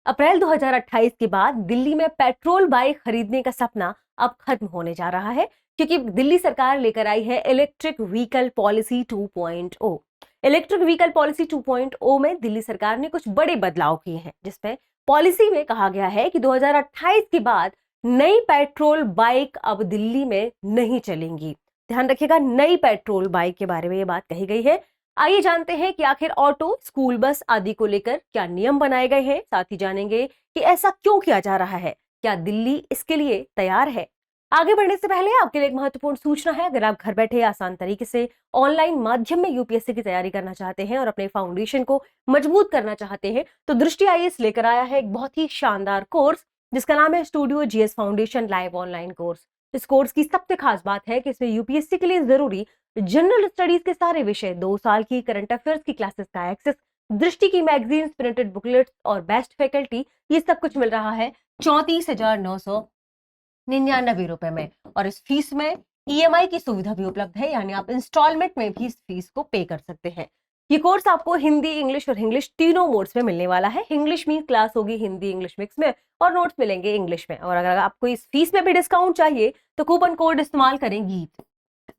अप्रैल 2028 के बाद दिल्ली में पेट्रोल बाइक खरीदने का सपना अब खत्म होने जा रहा है, क्योंकि दिल्ली सरकार लेकर आई है electric vehicle policy 2.0। Electric vehicle policy 2.0 में दिल्ली सरकार ने कुछ बड़े बदलाव किए हैं, जिसमें पॉलिसी में कहा गया है कि 2028 के बाद नई पेट्रोल बाइक अब दिल्ली में नहीं चलेंगी। ध्यान रखिएगा, नई पेट्रोल बाइक के बारे में ये बात कही गई है। आइए जानते हैं कि आखिर ऑटो, स्कूल बस आदि को लेकर क्या नियम बनाए गए हैं। साथ ही जानेंगे कि ऐसा क्यों किया जा रहा है, क्या दिल्ली इसके लिए तैयार है। आगे बढ़ने से पहले आपके लिए एक महत्वपूर्ण सूचना है। अगर आप घर बैठे आसान तरीके से ऑनलाइन माध्यम में यूपीएससी की तैयारी करना चाहते हैं और अपने फाउंडेशन को मजबूत करना चाहते हैं, तो दृष्टि आईएएस लेकर आया है एक बहुत ही शानदार कोर्स, जिसका नाम है studio GS foundation live online course. इस कोर्स की सबसे खास बात है कि इसमें यूपीएससी के लिए जरूरी जनरल स्टडीज के सारे विषय, 2 साल की करंट अफेयर्स की क्लासेस का एक्सेस, दृष्टि की मैगजीन्स, प्रिंटेड बुकलेट्स और बेस्ट फैकल्टी, ये सब कुछ मिल रहा है 34,999 रुपए में। और इस फीस में ईएमआई की सुविधा भी उपलब्ध है, यानी आप इंस्टॉलमेंट में भी इस फीस को पे कर सकते हैं। ये कोर्स आपको हिंदी, इंग्लिश और इंग्लिश तीनों मोड्स में मिलने वाला है। इंग्लिश में क्लास होगी हिंदी इंग्लिश मिक्स में और नोट्स मिलेंगे इंग्लिश में। और अगर आपको इस फीस में भी डिस्काउंट चाहिए तो कूपन कोड इस्तेमाल करें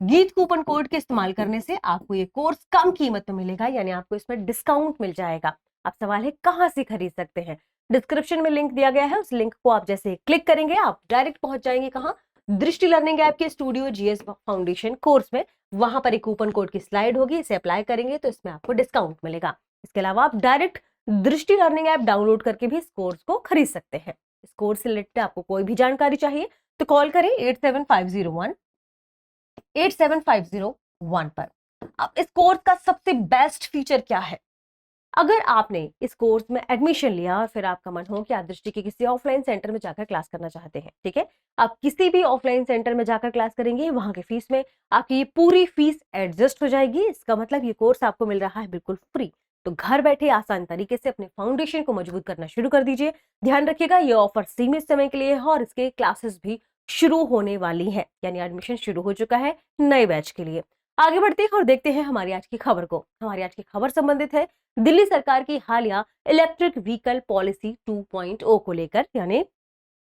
गीत कूपन कोड के इस्तेमाल करने से आपको ये कोर्स कम कीमत में मिलेगा, यानी आपको इसमें डिस्काउंट मिल जाएगा। अब सवाल है कहां से खरीद सकते हैं। डिस्क्रिप्शन में लिंक दिया गया है, उस लिंक को आप जैसे क्लिक करेंगे आप डायरेक्ट पहुंच जाएंगे कहां, दृष्टि लर्निंग ऐप के स्टूडियो जीएस फाउंडेशन कोर्स में। वहां पर एक कूपन कोड की स्लाइड होगी, इसे अप्लाई करेंगे तो इसमें आपको डिस्काउंट मिलेगा। इसके अलावा आप डायरेक्ट दृष्टि लर्निंग ऐप डाउनलोड करके भी इस कोर्स को खरीद सकते हैं। इस कोर्स से रिलेटेड आपको कोई भी जानकारी चाहिए तो कॉल करें 8750 पर। अब इस कोर्स का सबसे बेस्ट फीचर क्या है। अगर आपने इस कोर्स में एडमिशन लिया और फिर आपका मन हो कि आप दृष्टि के किसी ऑफलाइन सेंटर में जाकर क्लास करना चाहते हैं, ठीक है, आप किसी भी ऑफलाइन सेंटर में जाकर क्लास करेंगे, वहां की फीस में आपकी ये पूरी फीस एडजस्ट हो जाएगी। इसका मतलब ये कोर्स आपको मिल रहा है बिल्कुल फ्री। तो घर बैठे आसान तरीके से अपने फाउंडेशन को मजबूत करना शुरू कर दीजिए। ध्यान रखिएगा, ये ऑफर सीमित समय के लिए है और इसके क्लासेस भी शुरू होने वाली है, यानी एडमिशन शुरू हो चुका है नए बैच के लिए। आगे बढ़ते हैं और देखते हैं हमारी आज की खबर को। हमारी आज की खबर संबंधित है दिल्ली सरकार की हालिया इलेक्ट्रिक व्हीकल पॉलिसी 2.0 को लेकर, यानी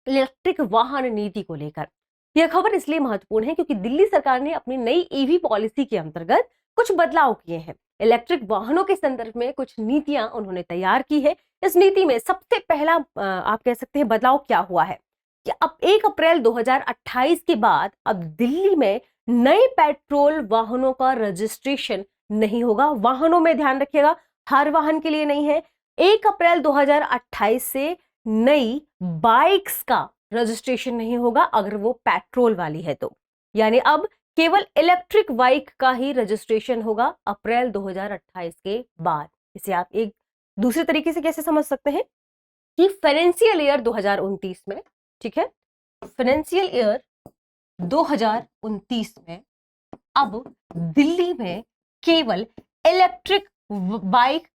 इलेक्ट्रिक वाहन नीति को लेकर। यह खबर इसलिए महत्वपूर्ण है क्योंकि दिल्ली सरकार ने अपनी नई ईवी पॉलिसी के अंतर्गत कुछ बदलाव किए हैं। इलेक्ट्रिक वाहनों के संदर्भ में कुछ नीतियां उन्होंने तैयार की है। इस नीति में सबसे पहला आप कह सकते हैं बदलाव क्या हुआ है कि अब 1 अप्रैल 2028 के बाद अब दिल्ली में नए पेट्रोल वाहनों का रजिस्ट्रेशन नहीं होगा। वाहनों में ध्यान रखिएगा, हर वाहन के लिए नहीं है। 1 अप्रैल 2028 से नई बाइक्स का रजिस्ट्रेशन नहीं होगा अगर वो पेट्रोल वाली है तो, यानी अब केवल इलेक्ट्रिक बाइक का ही रजिस्ट्रेशन होगा अप्रैल 2028 के बाद। इसे आप एक दूसरे तरीके से कैसे समझ सकते हैं कि फाइनेंशियल ईयर 2029 में, ठीक है, फाइनेंशियल ईयर 2029 में अब दिल्ली में केवल इलेक्ट्रिक बाइक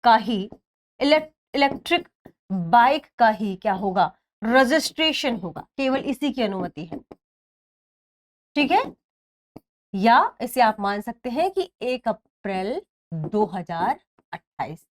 का ही क्या होगा, रजिस्ट्रेशन होगा। केवल इसी की अनुमति है, ठीक है। या इसे आप मान सकते हैं कि 1 अप्रैल 2028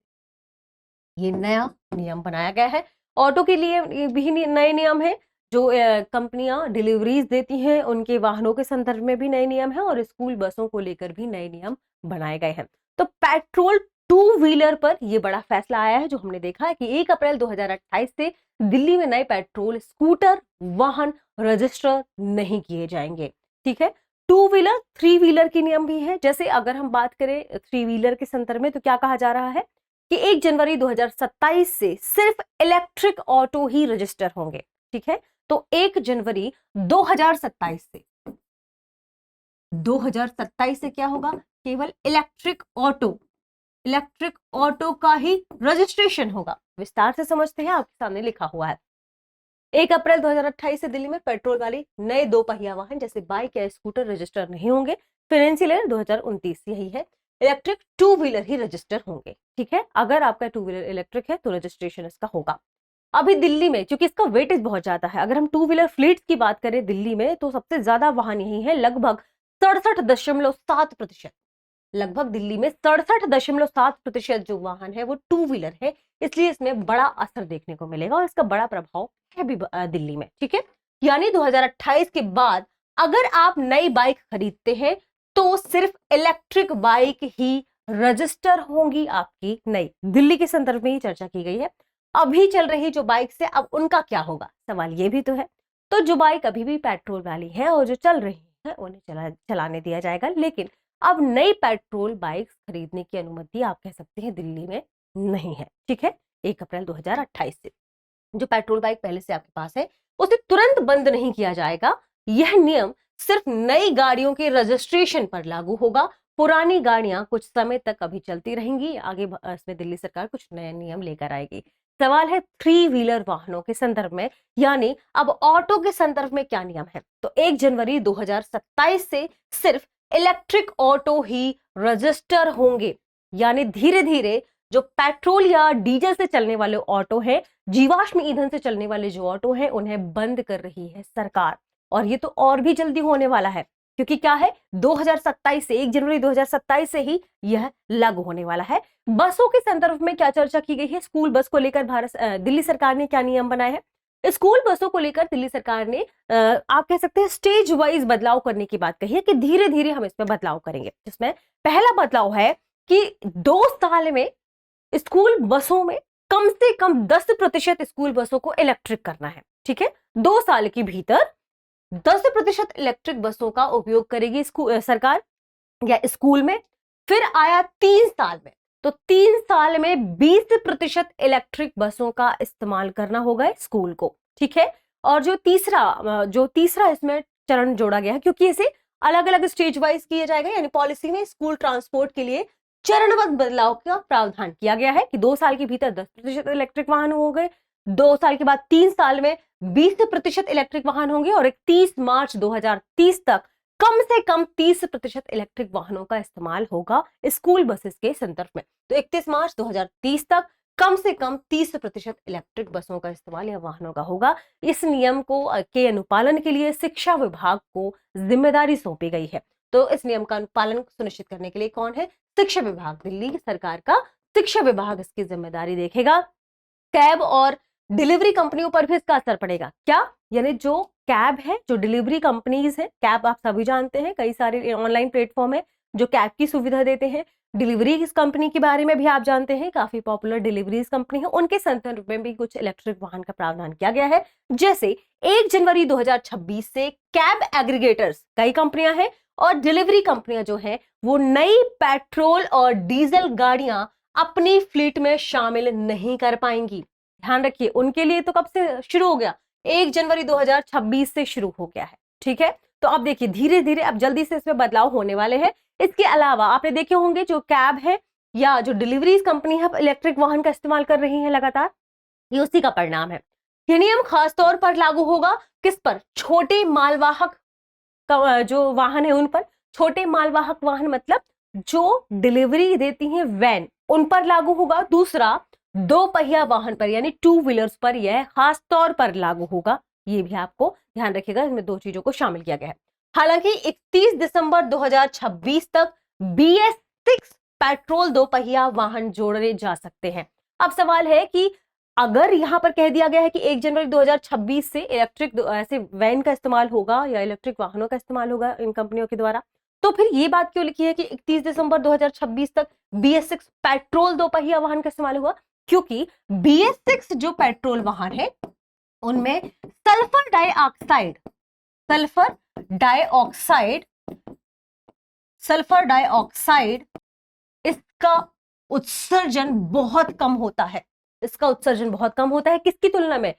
ये नया नियम बनाया गया है। ऑटो के लिए भी नए नियम है, जो कंपनियां डिलीवरीज देती हैं उनके वाहनों के संदर्भ में भी नए नियम है, और स्कूल बसों को लेकर भी नए नियम बनाए गए हैं। तो पेट्रोल 2 व्हीलर पर यह बड़ा फैसला आया है, जो हमने देखा है कि 1 अप्रैल 2028 से दिल्ली में नए पेट्रोल स्कूटर वाहन रजिस्टर नहीं किए जाएंगे, ठीक है। 2 व्हीलर, 3 व्हीलर के नियम भी है। जैसे अगर हम बात करें 3 व्हीलर के संदर्भ में तो क्या कहा जा रहा है कि 1 जनवरी 2027 से सिर्फ इलेक्ट्रिक ऑटो ही रजिस्टर होंगे, ठीक है। तो 1 जनवरी 2027 से क्या होगा, केवल इलेक्ट्रिक ऑटो का ही रजिस्ट्रेशन होगा। विस्तार से समझते हैं, आपके सामने लिखा हुआ है 1 अप्रैल 2028 से दिल्ली में पेट्रोल वाली नए 2 पहिया वाहन जैसे बाइक या स्कूटर रजिस्टर नहीं होंगे। फाइनेंशियल ईयर 2029 यही है, इलेक्ट्रिक 2 व्हीलर ही रजिस्टर होंगे, ठीक है। अगर आपका 2 व्हीलर इलेक्ट्रिक है तो रजिस्ट्रेशन इसका होगा। अभी दिल्ली में चूंकि इसका वेटेज बहुत ज्यादा है, अगर हम 2 व्हीलर फ्लीट की बात करें दिल्ली में तो सबसे ज्यादा वाहन यही है, लगभग 67.7%। लगभग दिल्ली में 67.7% जो वाहन है वो टू व्हीलर है, इसलिए इसमें बड़ा असर देखने को मिलेगा और इसका बड़ा प्रभाव है भी दिल्ली में। ठीक है, यानी 2028 के बाद अगर आप नई बाइक खरीदते हैं तो सिर्फ इलेक्ट्रिक बाइक ही रजिस्टर होंगी आपकी नई। दिल्ली के संदर्भ में ही चर्चा की गई है। अभी चल रही जो बाइक से अब उनका क्या होगा, सवाल ये भी तो है। तो जो बाइक अभी भी पेट्रोल वाली है और जो चल रही है उन्हें चलाने दिया जाएगा, लेकिन अब नई पेट्रोल बाइक खरीदने की अनुमति आप कह सकते हैं दिल्ली में नहीं है। ठीक है, 1 अप्रैल 2028 से जो पेट्रोल बाइक पहले से आपके पास है उसे तुरंत बंद नहीं किया जाएगा। यह नियम सिर्फ नई गाड़ियों के रजिस्ट्रेशन पर लागू होगा। पुरानी गाड़ियां कुछ समय तक अभी चलती रहेंगी, आगे इसमें दिल्ली सरकार कुछ नए नियम लेकर आएगी। सवाल है थ्री व्हीलर वाहनों के संदर्भ में, यानी अब ऑटो के संदर्भ में क्या नियम है। तो 1 जनवरी 2027 से सिर्फ इलेक्ट्रिक ऑटो ही रजिस्टर होंगे, यानी धीरे धीरे जो पेट्रोल या डीजल से चलने वाले ऑटो हैं, जीवाश्म ईंधन से चलने वाले जो ऑटो हैं, उन्हें बंद कर रही है सरकार। और ये तो और भी जल्दी होने वाला है, क्योंकि क्या है 2027 से 1 जनवरी 2027 से ही यह लागू होने वाला है। बसों के संदर्भ में क्या चर्चा की गई है, स्कूल बस को लेकर दिल्ली सरकार ने क्या नियम बनाए हैं। स्कूल बसों को लेकर दिल्ली सरकार ने आप कह सकते हैं स्टेज वाइज बदलाव करने की बात कही है कि धीरे धीरे हम इसमें बदलाव करेंगे। जिसमें पहला बदलाव है कि 2 साल में स्कूल बसों में कम से कम 10% स्कूल बसों को इलेक्ट्रिक करना है। ठीक है, 2 साल के भीतर 10% इलेक्ट्रिक बसों का उपयोग करेगी सरकार या स्कूल में। फिर आया 3 साल में, तो 3 साल में 20% इलेक्ट्रिक बसों का इस्तेमाल करना होगा स्कूल को। ठीक है, और जो तीसरा इसमें चरण जोड़ा गया है, क्योंकि इसे अलग अलग स्टेज वाइज किया जाएगा, यानी पॉलिसी में स्कूल ट्रांसपोर्ट के लिए चरणबद्ध बदलाव का प्रावधान किया गया है कि 2 साल के भीतर 10% इलेक्ट्रिक वाहन हो गए, 2 साल के बाद 3 साल में 20% इलेक्ट्रिक वाहन होंगे, और 31 मार्च 2030 तक कम से कम 30% इलेक्ट्रिक वाहनों का इस्तेमाल होगा स्कूल बसेस के संदर्भ में। तो 31 मार्च 2030 तक कम से कम 30% इलेक्ट्रिक बसों का इस्तेमाल या वाहनों का होगा। इस नियम के अनुपालन के लिए शिक्षा विभाग को जिम्मेदारी सौंपी गई है। तो इस नियम का अनुपालन सुनिश्चित करने के लिए कौन है, शिक्षा विभाग, दिल्ली सरकार का शिक्षा विभाग इसकी जिम्मेदारी देखेगा। कैब और डिलीवरी कंपनियों पर भी इसका असर पड़ेगा। क्या, यानी जो कैब है, जो डिलीवरी कंपनीज है, कैब आप सभी जानते हैं कई सारे ऑनलाइन प्लेटफॉर्म है जो कैब की सुविधा देते हैं। डिलीवरी इस कंपनी के बारे में भी आप जानते हैं, काफी पॉपुलर डिलीवरीज कंपनी है, उनके संदर्भ में भी कुछ इलेक्ट्रिक वाहन का प्रावधान किया गया है। जैसे 1 जनवरी 2026 से कैब एग्रीगेटर्स कई कंपनियां हैं और डिलीवरी कंपनियां जो है वो नई पेट्रोल और डीजल गाड़ियां अपनी फ्लीट में शामिल नहीं कर पाएंगी। ध्यान रखिए, उनके लिए तो कब से शुरू हो गया, 1 जनवरी 2026 से शुरू हो गया है। ठीक है, तो अब देखिए धीरे धीरे अब जल्दी से इसमें बदलाव होने वाले हैं। इसके अलावा आपने देखे होंगे जो कैब है या जो डिलीवरी कंपनी है इलेक्ट्रिक वाहन का इस्तेमाल कर रही है लगातार, ये उसी का परिणाम है। यह नियम खासतौर पर लागू होगा किस पर, छोटे मालवाहक जो वाहन है उन पर। छोटे मालवाहक वाहन मतलब जो डिलीवरी देती हैं वैन, उन पर लागू होगा। दूसरा 2 पहिया वाहन पर यानी 2 व्हीलर्स पर यह खास तौर पर लागू होगा। ये भी आपको ध्यान रखिएगा, इसमें 2 चीजों को शामिल किया गया है। हालांकि 31 दिसंबर 2026 तक BS6 पेट्रोल 2 पहिया वाहन जोड़े जा सकते हैं। अब सवाल है कि अगर यहां पर कह दिया गया है कि 1 जनवरी 2026 से इलेक्ट्रिक ऐसे वैन का इस्तेमाल होगा या इलेक्ट्रिक वाहनों का इस्तेमाल होगा इन कंपनियों के द्वारा, तो फिर ये बात क्यों लिखी है कि 31 दिसंबर 2026 तक BS6 पेट्रोल 2 पहिया वाहन का इस्तेमाल होगा? क्योंकि BS6 जो पेट्रोल वाहन है उनमें सल्फर डाइऑक्साइड इसका उत्सर्जन बहुत कम होता है। किसकी तुलना में,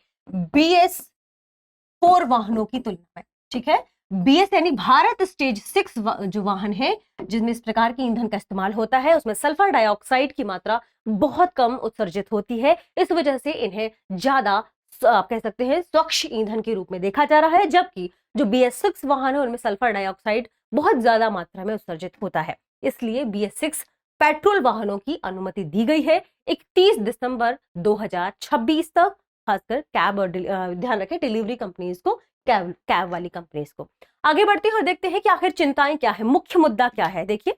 BS4 वाहनों की तुलना में। ठीक है, BS यानी भारत स्टेज 6 जो वाहन है जिसमें इस प्रकार के ईंधन का इस्तेमाल होता है, उसमें सल्फर डाइऑक्साइड की मात्रा बहुत कम उत्सर्जित होती है। इस वजह से इन्हें ज्यादा आप कह सकते हैं स्वच्छ ईंधन के रूप में देखा जा रहा है, जबकि जो BS6 वाहन है उनमें सल्फर डाइऑक्साइड बहुत ज्यादा मात्रा में उत्सर्जित होता है। इसलिए BS6 पेट्रोल वाहनों की अनुमति दी गई है 31 दिसंबर 2026 तक, खासकर कैब और ध्यान रखें डिलीवरी कंपनीज को, कैब वाली कंपनीज को। आगे बढ़ते हैं और देखते हैं कि आखिर चिंताएं क्या है, मुख्य मुद्दा क्या है। देखिए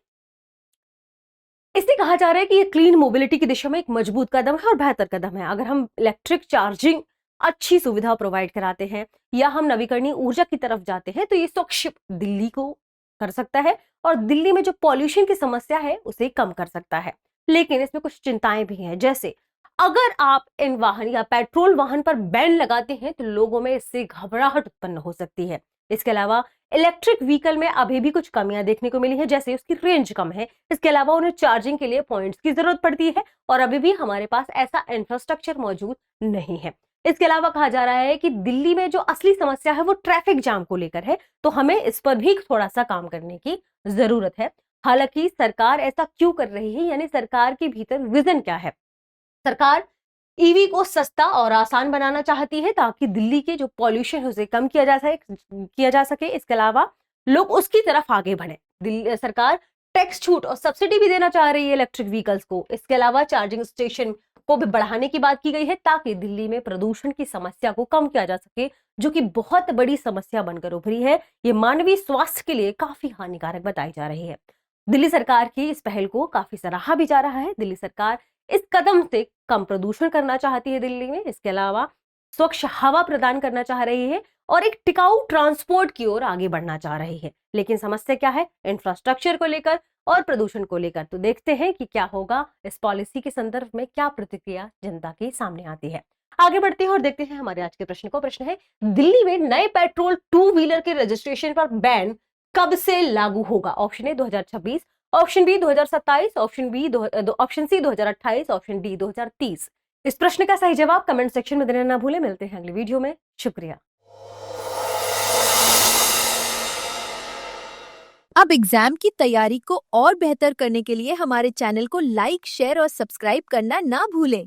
इससे कहा जा रहा है कि ये क्लीन मोबिलिटी की दिशा में एक मजबूत कदम है और बेहतर कदम है। अगर हम इलेक्ट्रिक चार्जिंग अच्छी सुविधा प्रोवाइड कराते हैं या हम नवीकरणीय ऊर्जा की तरफ जाते हैं तो ये स्वच्छ दिल्ली को कर सकता है और दिल्ली में जो पॉल्यूशन की समस्या है उसे कम कर सकता है। लेकिन इसमें कुछ चिंताएं भी हैं, जैसे अगर आप इन वाहन या पेट्रोल वाहन पर बैन लगाते हैं तो लोगों में इससे घबराहट उत्पन्न हो सकती है। इसके अलावा इलेक्ट्रिक व्हीकल में अभी भी कुछ कमियां देखने को मिली है, जैसे उसकी रेंज कम है। इसके अलावा उन्हें चार्जिंग के लिए पॉइंट्स की जरूरत पड़ती है और अभी भी हमारे पास ऐसा इंफ्रास्ट्रक्चर मौजूद नहीं है। इसके अलावा कहा जा रहा है कि दिल्ली में जो असली समस्या है वो ट्रैफिक जाम को लेकर है, तो हमें इस पर भी थोड़ा सा काम करने की जरूरत है। हालांकि सरकार ऐसा क्यों कर रही है, यानी सरकार के भीतर विजन क्या है? सरकार ईवी को सस्ता और आसान बनाना चाहती है ताकि दिल्ली के जो पॉल्यूशन है उसे कम किया जा सके। इसके अलावा लोग उसकी तरफ आगे बढ़े। दिल्ली सरकार टैक्स छूट और सब्सिडी भी देना चाह रही है इलेक्ट्रिक व्हीकल्स को। इसके अलावा चार्जिंग स्टेशन को भी बढ़ाने की बात की गई है ताकि दिल्ली में प्रदूषण की समस्या को कम किया जा सके, जो कि बहुत बड़ी समस्या बनकर उभरी है। ये मानवीय स्वास्थ्य के लिए काफी हानिकारक बताई जा रही है। दिल्ली सरकार की इस पहल को काफी सराहा भी जा रहा है। दिल्ली सरकार इस कदम से कम प्रदूषण करना चाहती है दिल्ली में। इसके अलावा स्वच्छ हवा प्रदान करना चाह रही है और एक टिकाऊ ट्रांसपोर्ट की ओर आगे बढ़ना चाह रही है। लेकिन समस्या क्या है? इंफ्रास्ट्रक्चर को लेकर और प्रदूषण को लेकर। तो देखते हैं कि क्या होगा, इस पॉलिसी के संदर्भ में क्या प्रतिक्रिया जनता के सामने आती है। आगे बढ़ते हैं और देखते हैं हमारे आज के प्रश्न को। प्रश्न है, दिल्ली में नए पेट्रोल टू व्हीलर के रजिस्ट्रेशन पर बैन कब से लागू होगा? Option A 2026, option B 2027, option C 2028, option D 2030। इस प्रश्न का सही जवाब कमेंट सेक्शन में देना ना भूलें। मिलते हैं अगली वीडियो में। शुक्रिया। अब एग्जाम की तैयारी को और बेहतर करने के लिए हमारे चैनल को लाइक, शेयर और सब्सक्राइब करना ना भूलें।